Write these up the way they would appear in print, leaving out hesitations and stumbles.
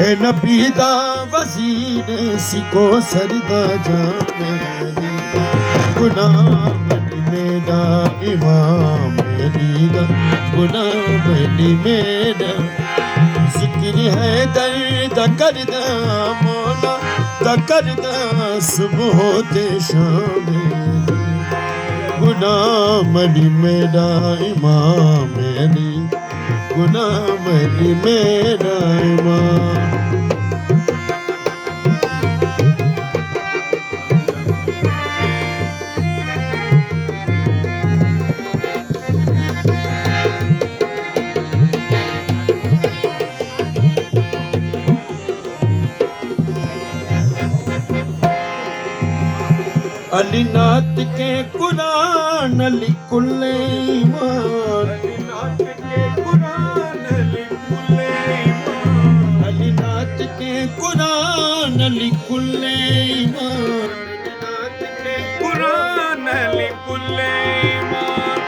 ए नबी दा वज़ीर सिको सरदा जाने गुनाह मेरा इमाम मेरा गुनाह मेरा जिक्र है दर्द करदा मौला दा करदा सुबह ते शाम गुनाह मेरा इमाम मेरी गुनाह मेरा इमाम। अली नात के कुरान अली कुल्ले ईमान अली नात के कुरान अली कुल्ले ईमान अली नात के कुरान अली कुल्ले ईमान अली नात के कुरान अली कुल्ले ईमान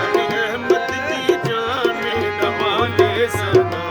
अली रहमत दी जान में नवाले सना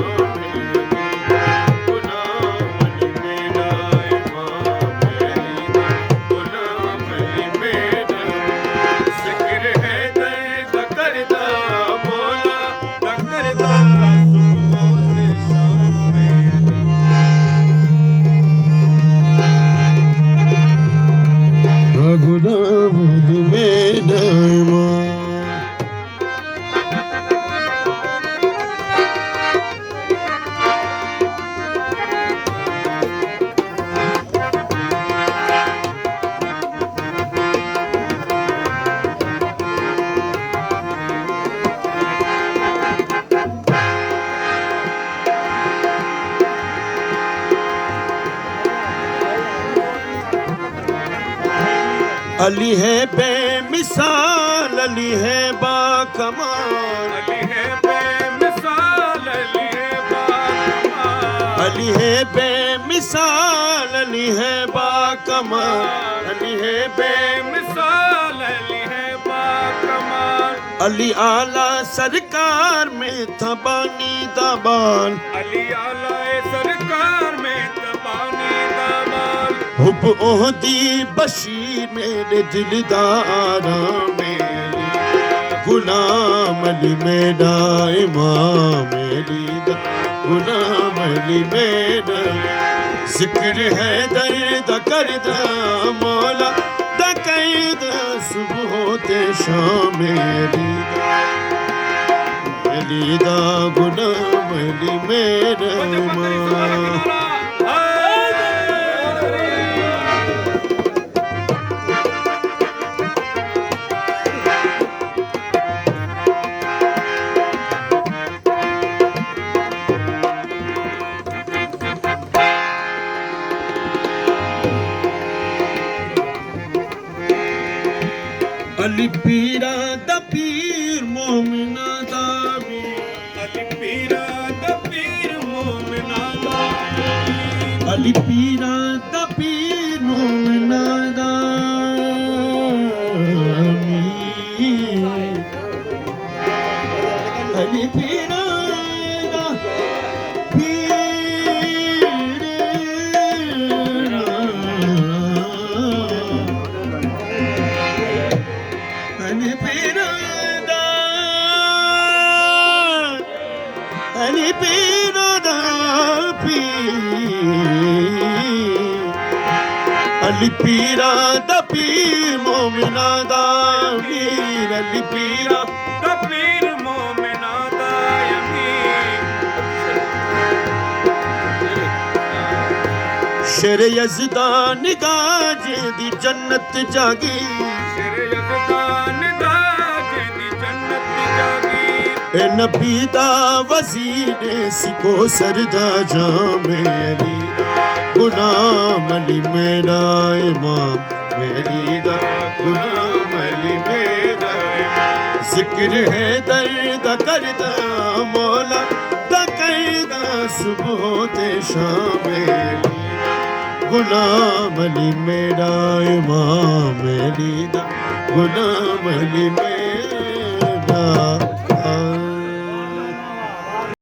अली है बेमिसाल अली है बाकमाल अली है बेमिसाल अली है बाकमाल अली है बेमिसाल अली है बाकमाल अली है बेमिसाल अली है बाकमाल अली आला सरकार में था बानी दाबाल अली आला सरकार में था बानी दाबाल हुब ओहदी बशीर मेरे दिलदारा मेरी गुलाम अली मेरा इमाम मेरी गुलाम अली मेरा जिक्र है दर्द करदा मौला दा कैद सुबह होते शाम मेरी दा गुलाम अली मेरा इमाम। अली पीरा दा पीर मोमिना दा अली पीरा दा पीर मोमिना दा अली पीरा दा पीर मोमिना दा अली पीरा दा पीर अली पीरा दा अली पीरा दा अली पीरा दा पीर मोमिना दा मीर अली पीरा दा पीर मोमिना दा शेर यज़दा निगाह दी जन्नत जागी शेर यज़दा निगाह दी जन्नत जागी ए नबी दा वज़ीर सिको सरदा जामे अली गुलाम अली मेरा इमाम मेरी दा गुलाम अली मेरा जिक्र है दर्द करदा मौला दा कैदा सुबह होते शाम गुलाम अली मेरा इमाम मेरी दा गुलाम अली मेरा